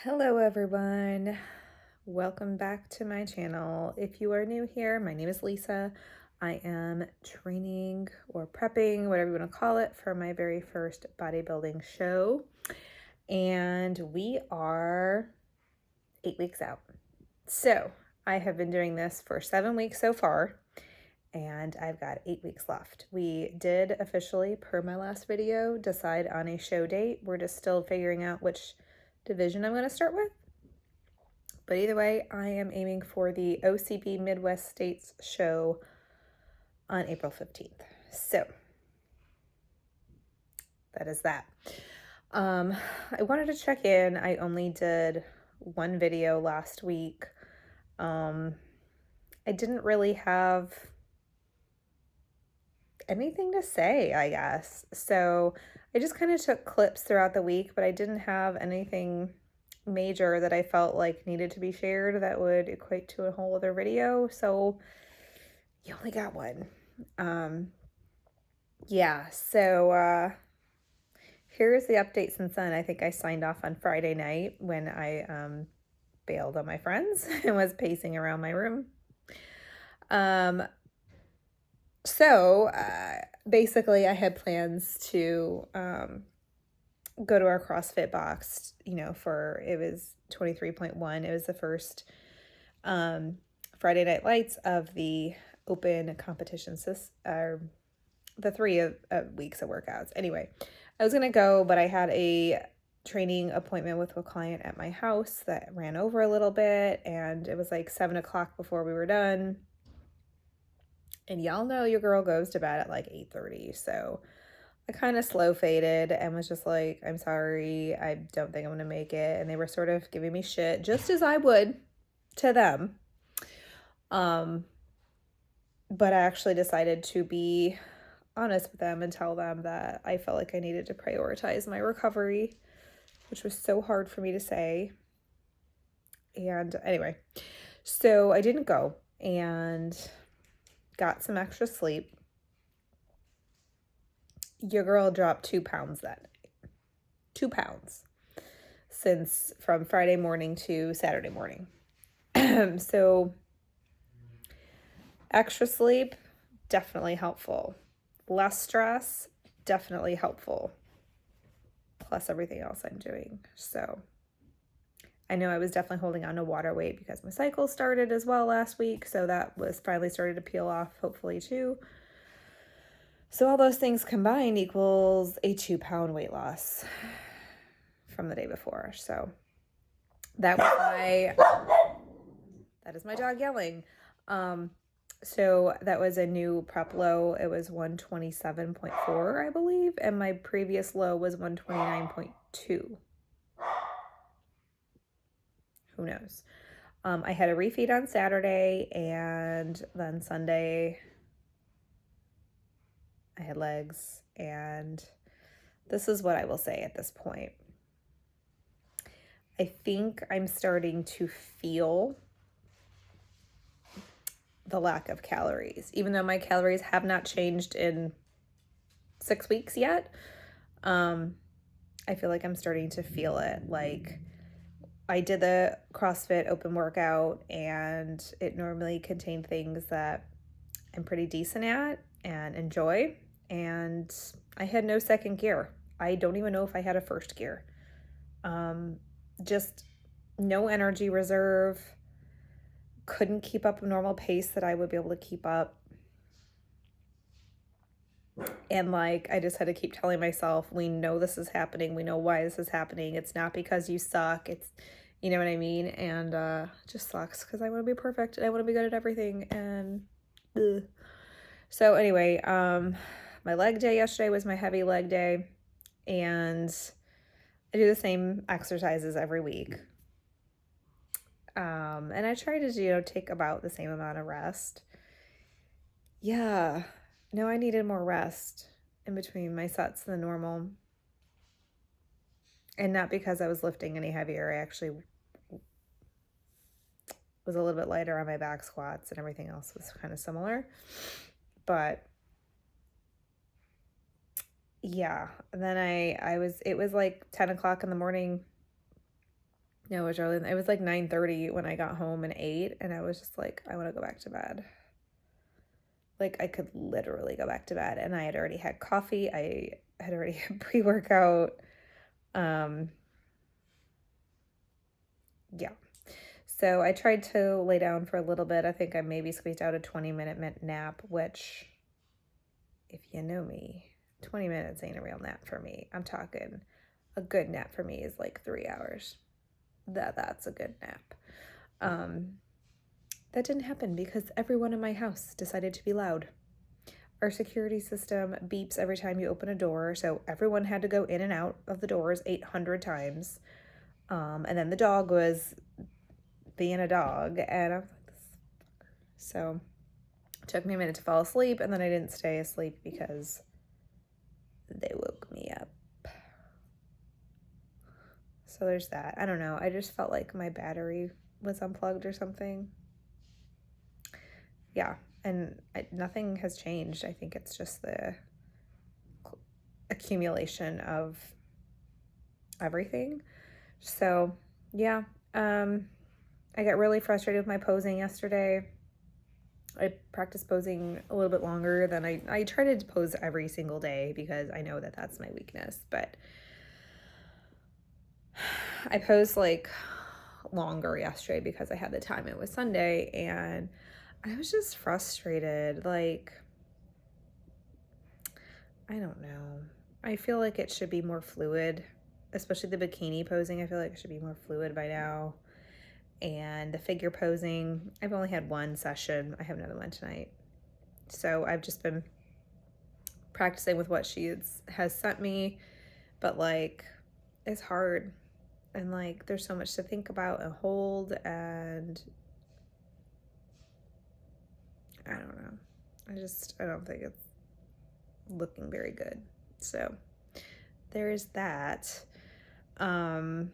Hello everyone, welcome back to my channel. If you are new here, my name is Lisa. I am training or prepping, whatever you want to call it, for my very first bodybuilding show. And we are 8 weeks out. So I have been doing this for 7 weeks so far, and I've got 8 weeks left. We did officially, per my last video, decide on a show date. We're just still figuring out which division I'm going to start with. But either way, I am aiming for the OCB Midwest States show on April 15th. So that is that. I wanted to check in. I only did one video last week. I didn't really have anything to say, I guess. So I just kind of took clips throughout the week, but I didn't have anything major that I felt like needed to be shared that would equate to a whole other video. So you only got one. So here's the update since then. I think I signed off on Friday night when I bailed on my friends and was pacing around my room. So basically I had plans to go to our CrossFit box, it was 23.1. It was the first Friday Night Lights of the open competition the 3 weeks of workouts. Anyway, I was going to go, but I had a training appointment with a client at my house that ran over a little bit, and it was like 7 o'clock before we were done. And y'all know your girl goes to bed at like 8:30, so I kind of slow faded and was just like, I'm sorry, I don't think I'm going to make it. And they were sort of giving me shit, just as I would to them. But I actually decided to be honest with them and tell them that I felt like I needed to prioritize my recovery, which was so hard for me to say. And anyway, so I didn't go and got some extra sleep. Your girl dropped 2 pounds that night. 2 pounds from Friday morning to Saturday morning. So extra sleep, definitely helpful. Less stress, definitely helpful. Plus everything else I'm doing. So I know I was definitely holding on to water weight because my cycle started as well last week. So that was finally started to peel off, hopefully too. So all those things combined equals a 2-pound weight loss from the day before. So that is my dog yelling. So that was a new prep low. It was 127.4, I believe. And my previous low was 129.2. Who knows? I had a refeed on Saturday, and then Sunday I had legs, and this is what I will say at this point. I think I'm starting to feel the lack of calories, even though my calories have not changed in 6 weeks yet. I feel like I'm starting to feel it. Like, I did the CrossFit open workout, and it normally contained things that I'm pretty decent at and enjoy, and I had no second gear. I don't even know if I had a first gear. Just no energy reserve. Couldn't keep up a normal pace that I would be able to keep up. And like, I just had to keep telling myself, we know this is happening. We know why this is happening. It's not because you suck. It's, you know what I mean? And it just sucks because I want to be perfect and I want to be good at everything. And ugh. So anyway, my leg day yesterday was my heavy leg day, and I do the same exercises every week. And I try to, take about the same amount of rest. Yeah, no, I needed more rest in between my sets than normal. And not because I was lifting any heavier. I actually was a little bit lighter on my back squats, and everything else was kind of similar. But yeah, and then it was like 10 o'clock in the morning No, it was like 9:30 when I got home and ate, and I was just like, I want to go back to bed. Like, I could literally go back to bed, and I had already had coffee. I had already had pre-workout. Yeah. So I tried to lay down for a little bit. I think I maybe squeezed out a 20-minute nap, which, if you know me, 20 minutes ain't a real nap for me. I'm talking a good nap for me is like 3 hours. That's a good nap. That didn't happen because everyone in my house decided to be loud. Our security system beeps every time you open a door, so everyone had to go in and out of the doors 800 times. And then the dog was being a dog, and I was like, so it took me a minute to fall asleep, and then I didn't stay asleep because they woke me up. So there's that. I don't know. I just felt like my battery was unplugged or something. Yeah, and nothing has changed. I think it's just the accumulation of everything. So yeah, I got really frustrated with my posing yesterday. I practiced posing a little bit longer than I try to pose every single day because I know that that's my weakness, but I posed like longer yesterday because I had the time. It was Sunday, and I was just frustrated. Like, I don't know. I feel like it should be more fluid, especially the bikini posing. I feel like it should be more fluid by now. And the figure posing, I've only had one session. I have another one tonight. So I've just been practicing with what she has sent me, but like, it's hard. And like, there's so much to think about and hold, and I don't know. I don't think it's looking very good. So there's that. Yeah,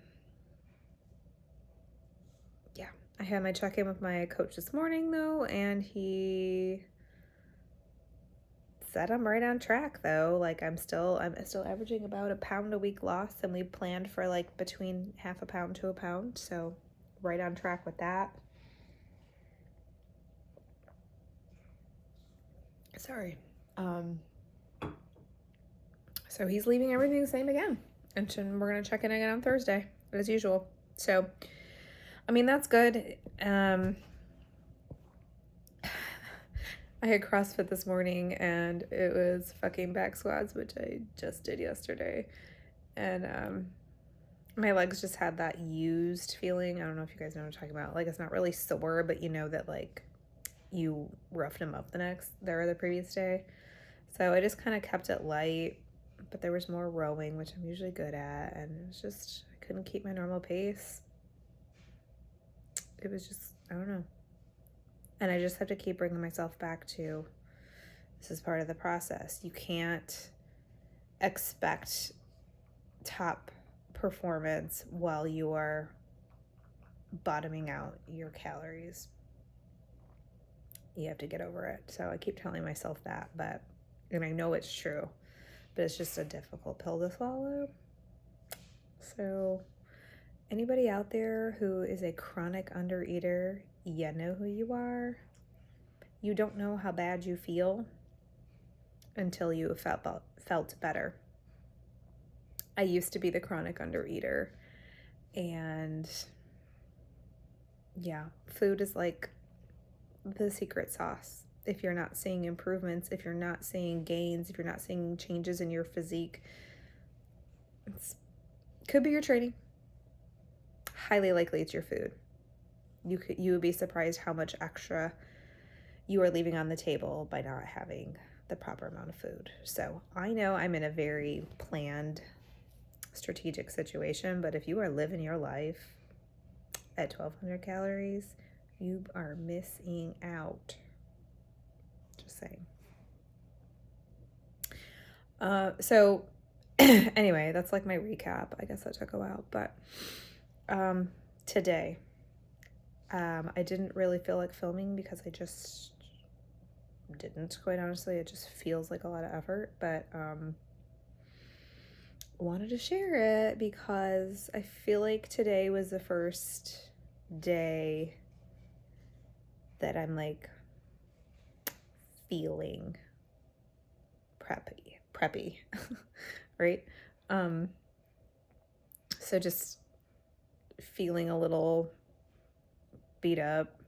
I had my check-in with my coach this morning though, and he said I'm right on track though. Like, I'm still averaging about a pound a week loss, and we planned for like between half a pound to a pound. So right on track with that. Sorry. So he's leaving everything the same again. And we're going to check in again on Thursday, as usual. So, I mean, that's good. I had CrossFit this morning, and it was fucking back squats, which I just did yesterday. And my legs just had that used feeling. I don't know if you guys know what I'm talking about. Like, it's not really sore, but you know that, like, you roughed them up the previous day. So I just kind of kept it light, but there was more rowing, which I'm usually good at, and it was just, I couldn't keep my normal pace. It was just, I don't know. And I just have to keep bringing myself back to, this is part of the process. You can't expect top performance while you are bottoming out your calories. You have to get over it. So I keep telling myself that, and I know it's true, but it's just a difficult pill to swallow. So anybody out there who is a chronic undereater, you know who you are. You don't know how bad you feel until you felt better. I used to be the chronic undereater, and yeah, food is like the secret sauce. If you're not seeing improvements, if you're not seeing gains, if you're not seeing changes in your physique, could be your training. Highly likely it's your food. You would be surprised how much extra you are leaving on the table by not having the proper amount of food. So I know I'm in a very planned, strategic situation, but if you are living your life at 1,200 calories, you are missing out. Just saying. So anyway, that's like my recap. I guess that took a while, but today, I didn't really feel like filming because I just didn't, quite honestly. It just feels like a lot of effort, but wanted to share it because I feel like today was the first day that I'm like feeling preppy, right? So just feeling a little beat up,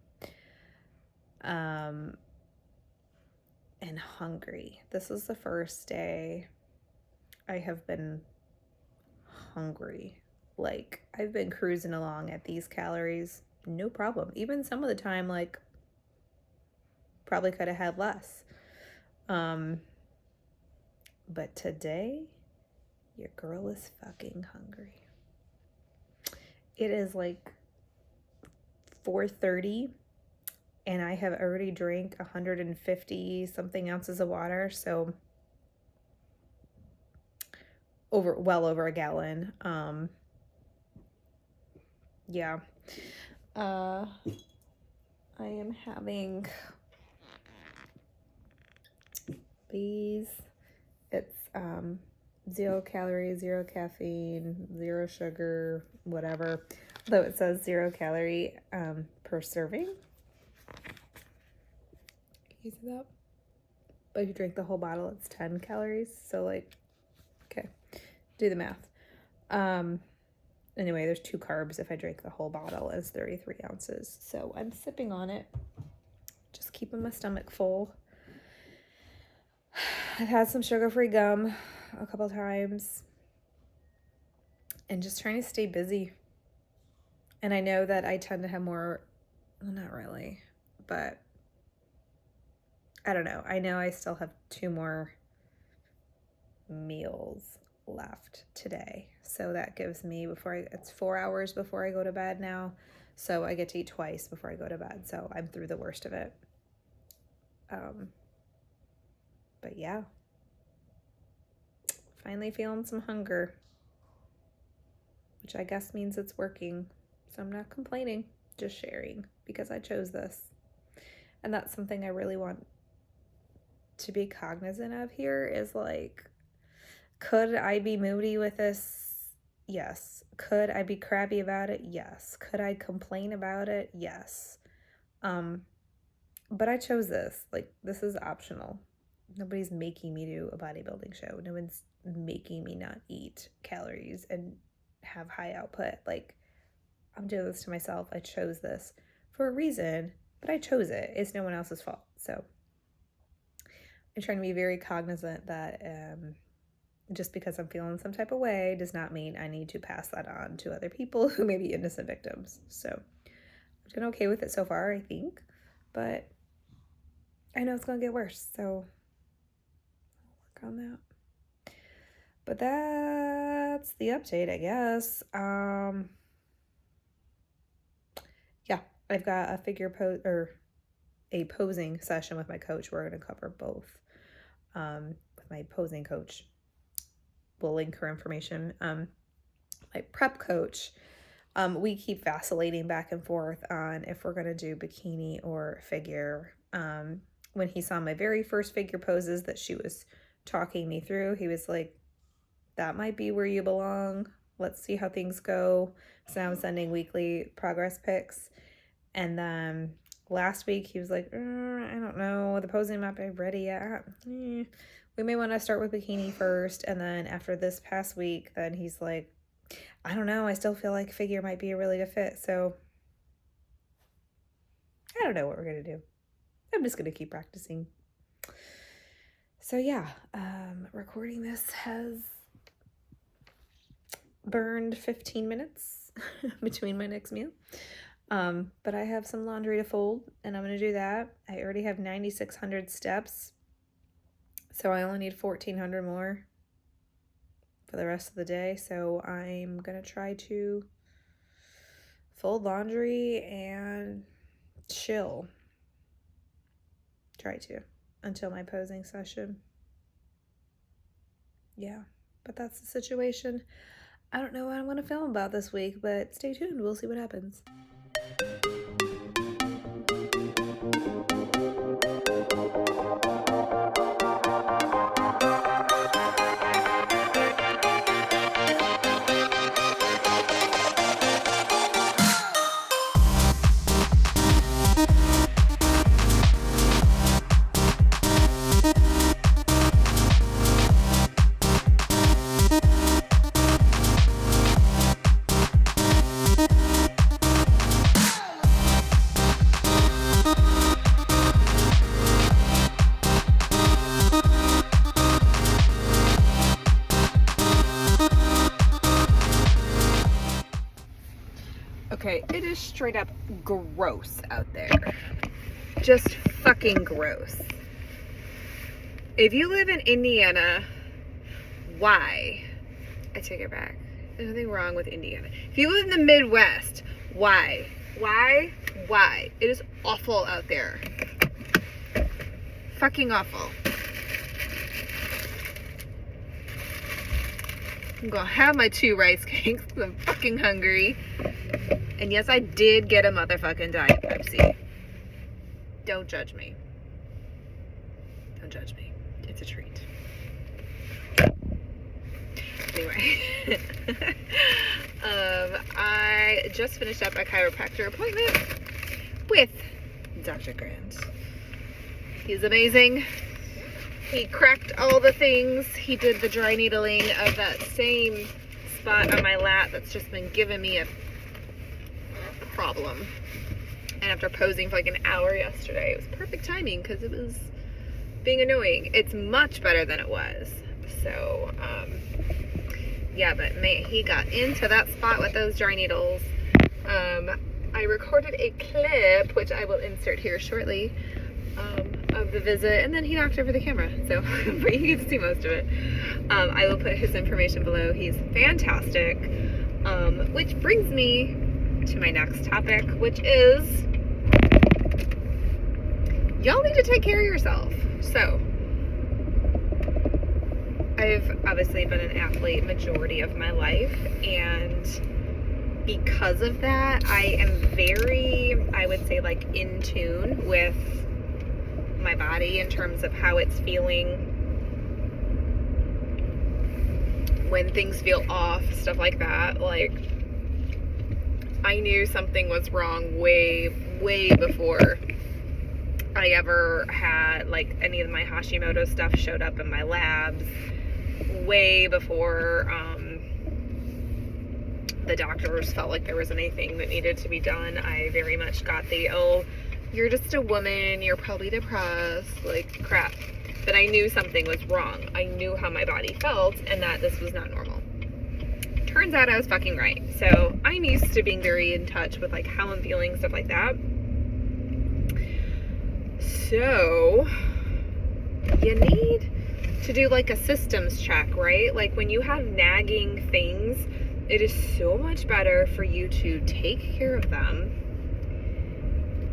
and hungry. This is the first day I have been hungry. Like, I've been cruising along at these calories, no problem. Even some of the time, like, probably could have had less. But today, your girl is fucking hungry. It is like 4:30 and I have already drank 150 something ounces of water, so well over a gallon. Yeah. I am having these. It's 0 calories, 0 caffeine, 0 sugar, whatever. Though it says 0 calorie per serving. Can you see that? But if you drink the whole bottle, it's 10 calories. So like, okay, do the math. Anyway, there's 2 carbs if I drink the whole bottle. It's 33 ounces. So I'm sipping on it, just keeping my stomach full. I've had some sugar-free gum a couple times and just trying to stay busy. And I know that I tend to have more, well, not really, but I don't know. I know I still have 2 more meals left today. So that gives me it's 4 hours before I go to bed now. So I get to eat twice before I go to bed. So I'm through the worst of it. But yeah, finally feeling some hunger, which I guess means it's working. So I'm not complaining, just sharing because I chose this. And that's something I really want to be cognizant of here is like, could I be moody with this? Yes. Could I be crabby about it? Yes. Could I complain about it? Yes. But I chose this. Like, this is optional. Nobody's making me do a bodybuilding show. No one's making me not eat calories and have high output. Like, I'm doing this to myself. I chose this for a reason, but I chose it. It's no one else's fault. So I'm trying to be very cognizant that just because I'm feeling some type of way does not mean I need to pass that on to other people who may be innocent victims. So I'm doing okay with it so far, I think, but I know it's going to get worse, so I'll work on that. But that's the update, I guess. Yeah, I've got a posing session with my coach. We're going to cover both. With my posing coach, we'll link her information. My prep coach, we keep vacillating back and forth on if we're going to do bikini or figure. When he saw my very first figure poses that she was talking me through, he was like, that might be where you belong. Let's see how things go. So now I'm sending weekly progress pics. And then last week he was like, I don't know, the posing might be ready yet. We may want to start with bikini first. And then after this past week, then he's like, I don't know, I still feel like figure might be a really good fit. So I don't know what we're going to do. I'm just going to keep practicing. So yeah, recording this has burned 15 minutes between my next meal. But I have some laundry to fold and I'm going to do that. I already have 9,600 steps. So I only need 1,400 more for the rest of the day. So I'm going to try to fold laundry and chill. Try to until my posing session. Yeah, but that's the situation. I don't know what I'm going to film about this week, but stay tuned. We'll see what happens. Okay, it is straight up gross out there. Just fucking gross. If you live in Indiana, why? I take it back. There's nothing wrong with Indiana. If you live in the Midwest, why? Why? Why? It is awful out there. Fucking awful. I'm gonna have my 2 rice cakes because I'm fucking hungry. And yes, I did get a motherfucking Diet Pepsi. Don't judge me. Don't judge me. It's a treat. Anyway. I just finished up a chiropractor appointment with Dr. Grant. He's amazing. He cracked all the things. He did the dry needling of that same spot on my lat that's just been giving me a problem. And after posing for like an hour yesterday, it was perfect timing because it was being annoying. It's much better than it was. So, yeah, but man, he got into that spot with those dry needles. I recorded a clip, which I will insert here shortly, of the visit, and then he knocked over the camera, so but you get to see most of it. I will put his information below. He's fantastic, which brings me to my next topic, which is y'all need to take care of yourself. So I've obviously been an athlete majority of my life, and because of that, I am very, I would say, like, in tune with my body in terms of how it's feeling when things feel off, stuff like that. Like, I knew something was wrong way before I ever had, like, any of my Hashimoto stuff showed up in my labs, way before the doctors felt like there was anything that needed to be done. I very much got the, oh, you're just a woman, you're probably depressed, like, crap. But I knew something was wrong. I knew how my body felt and that this was not normal. Turns out I was fucking right. So I'm used to being very in touch with, like, how I'm feeling, stuff like that. So you need to do, like, a systems check, right? Like, when you have nagging things, it is so much better for you to take care of them,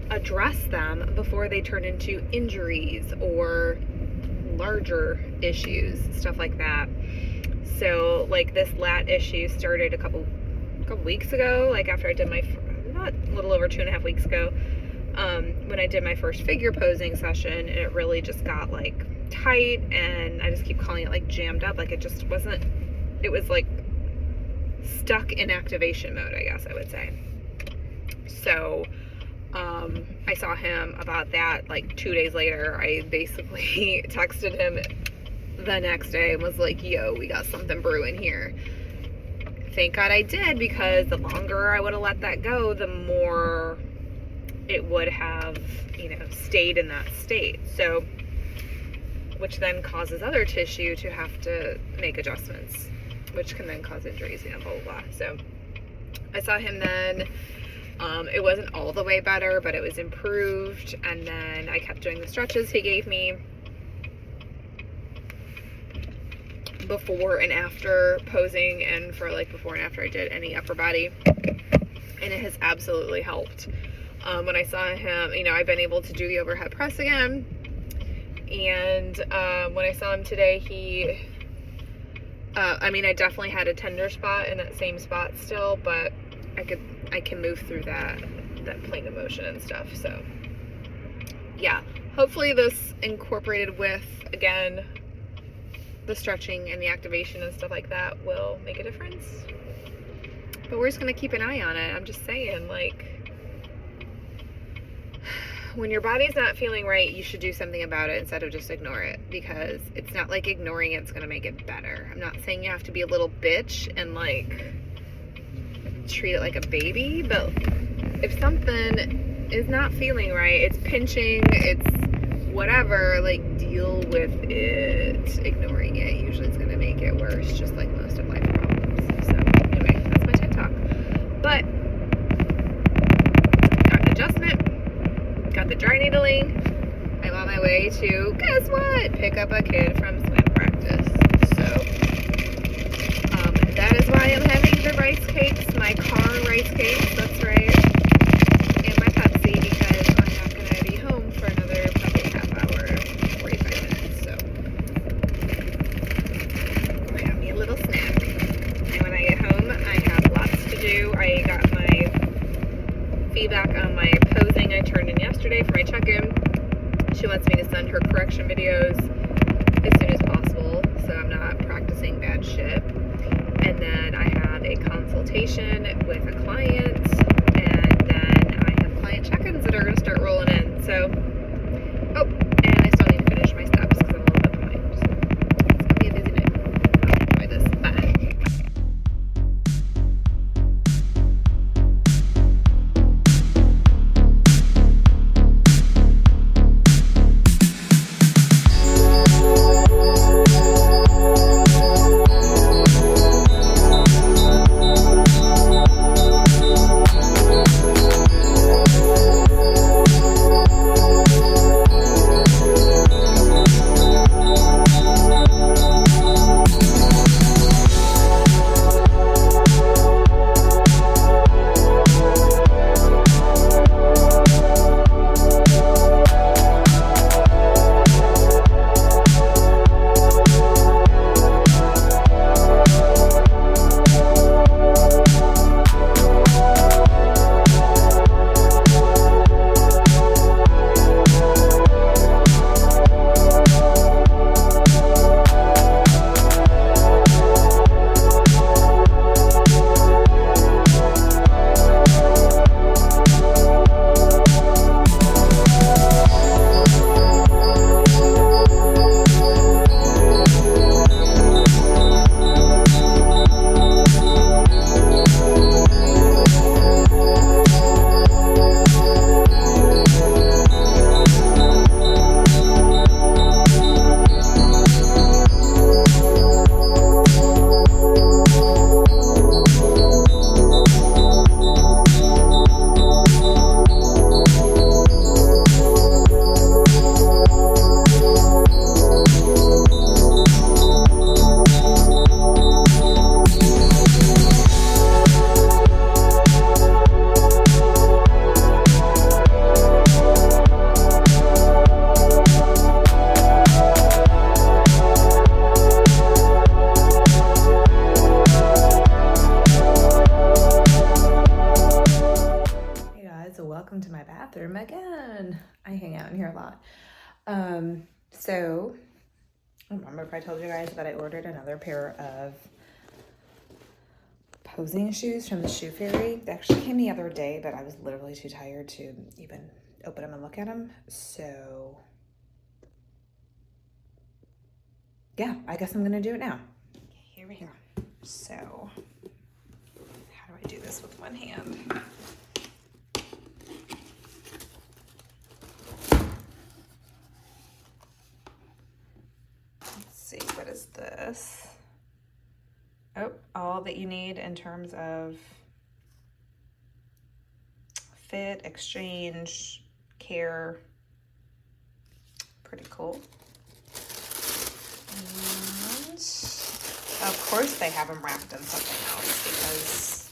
address them before they turn into injuries or larger issues, stuff like that. So, like, this lat issue started a couple weeks ago, like, after I did my, not a little over 2.5 weeks ago, when I did my first figure posing session, and it really just got, like, tight, and I just keep calling it, like, jammed up. Like, it just wasn't, it was, like, stuck in activation mode, I guess I would say. So I saw him about that, like, 2 days later. I basically texted him the next day and was like, yo, we got something brewing here. Thank God I did, because the longer I would have let that go, the more it would have, you know, stayed in that state. So, which then causes other tissue to have to make adjustments, which can then cause injuries, you know, blah, blah, blah. So I saw him then. It wasn't all the way better, but it was improved. And then I kept doing the stretches he gave me before and after posing, and for, like, before and after I did any upper body. And it has absolutely helped. When I saw him, you know, I've been able to do the overhead press again. And when I saw him today, he, I mean, I definitely had a tender spot in that same spot still, but I can move through that plane of motion and stuff. So yeah, hopefully this incorporated with, again, the stretching and the activation and stuff like that will make a difference. But we're just going to keep an eye on it. I'm just saying, like, when your body's not feeling right, you should do something about it instead of just ignore it, because it's not like ignoring it's going to make it better. I'm not saying you have to be a little bitch and, like, treat it like a baby, but if something is not feeling right, it's pinching, it's whatever, like, deal with it. Ignoring it usually is going to make it worse, just like most of life problems. So anyway, that's my TED Talk. But got the dry needling. I'm on my way to, guess what? Pick up a kid from swim practice. So, that is why I'm having the rice cakes, my car rice cakes, that's right, and my Pepsi, because I'm not going to be home for another probably half hour, 45 minutes, so I'm going to have me a little snack. And when I get home, I have lots to do. I got my feedback on my posing I turned in yesterday for my check-in. She wants me to send her correction videos as soon as possible, so I'm not practicing bad shit. And then I have a consultation with a client, and then I have client check-ins that are going to start rolling in. So, oh, and I still need to finish my steps because I'm a little bit behind. So it's going to be a busy night. I'll enjoy this. Bye. Welcome to my bathroom again. I hang out in here a lot. So I don't remember if I told you guys that I ordered another pair of posing shoes from the Shoe Fairy. They actually came the other day, but I was literally too tired to even open them and look at them. So yeah, I guess I'm gonna do it now. Here we go. So how do I do this with one hand? See, what is this? Oh, all that you need in terms of fit, exchange, care. Pretty cool. And of course they have them wrapped in something else because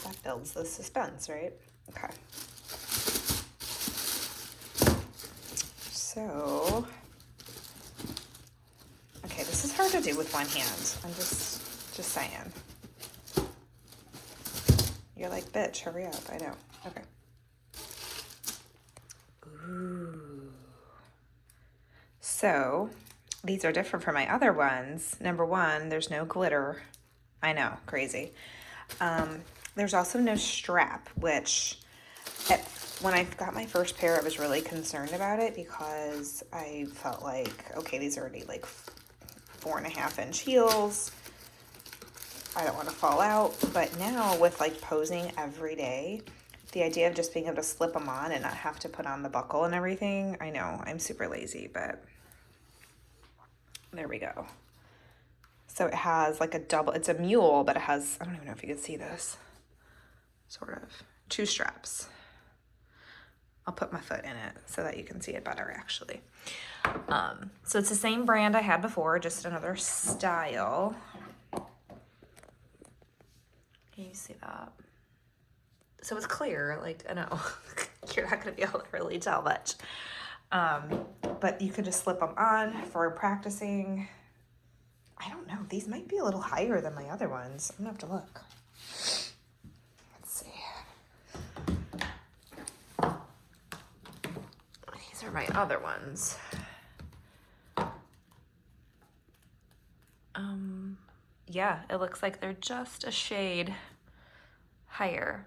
that builds the suspense, right? Okay. So this is hard to do with one hand. I'm just saying. You're like, bitch, hurry up. I know. Okay. Ooh. So these are different from my other ones. Number one, there's no glitter. I know, crazy. There's also no strap, which when I got my first pair, I was really concerned about it because I felt like, okay, these are already like 4.5-inch heels. I don't want to fall out. But now with like posing every day, the idea of just being able to slip them on and not have to put on the buckle and everything, I know I'm super lazy, but there we go. So it has like a double, it's a mule, but it has, I don't even know if you can see this, sort of, 2 straps. I'll put my foot in it so that you can see it better, actually. So it's the same brand I had before, just another style. Can you see that? So it's clear, like, I know you're not going to be able to really tell much. But you could just slip them on for practicing. I don't know. These might be a little higher than my other ones. I'm going to have to look. Let's see. These are my other ones. Yeah, it looks like they're just a shade higher.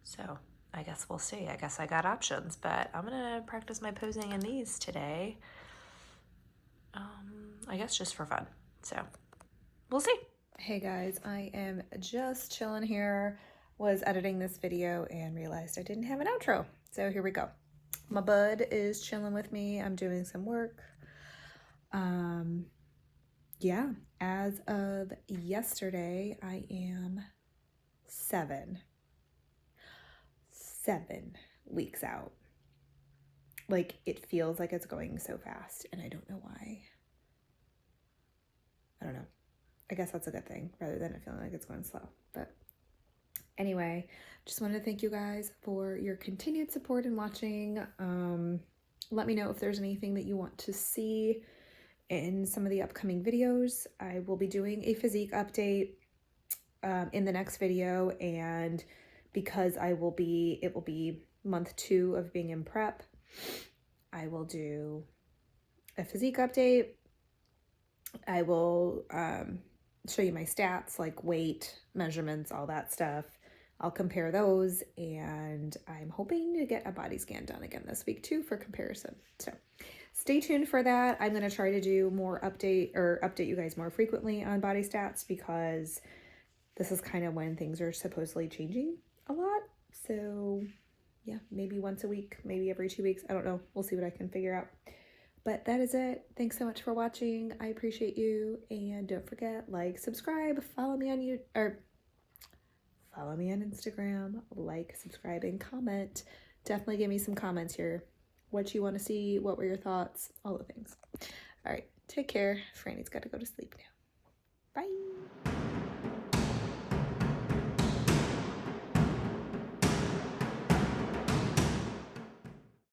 So I guess we'll see. I guess I got options, but I'm gonna practice my posing in these today. I guess just for fun. So we'll see. Hey guys, I am just chilling here. Was editing this video and realized I didn't have an outro. So here we go. My bud is chilling with me. I'm doing some work. Yeah, as of yesterday, I am 7 weeks out. Like, it feels like it's going so fast, and I don't know why. I don't know. I guess that's a good thing, rather than it feeling like it's going slow. But anyway, just wanted to thank you guys for your continued support and watching. Let me know if there's anything that you want to see in some of the upcoming videos. I will be doing a physique update in the next video, and because it will be month 2 of being in prep, I will do a physique update. I will show you my stats, like weight, measurements, all that stuff. I'll compare those, and I'm hoping to get a body scan done again this week too for comparison. So stay tuned for that. I'm going to try to do more update you guys more frequently on body stats, because this is kind of when things are supposedly changing a lot. So yeah, maybe once a week, maybe every 2 weeks. I don't know. We'll see what I can figure out. But that is it. Thanks so much for watching. I appreciate you. And don't forget, like, subscribe, follow me on Instagram, like, subscribe, and comment. Definitely give me some comments here. What you want to see, what were your thoughts, all the things. All right, take care. Franny's got to go to sleep now. Bye.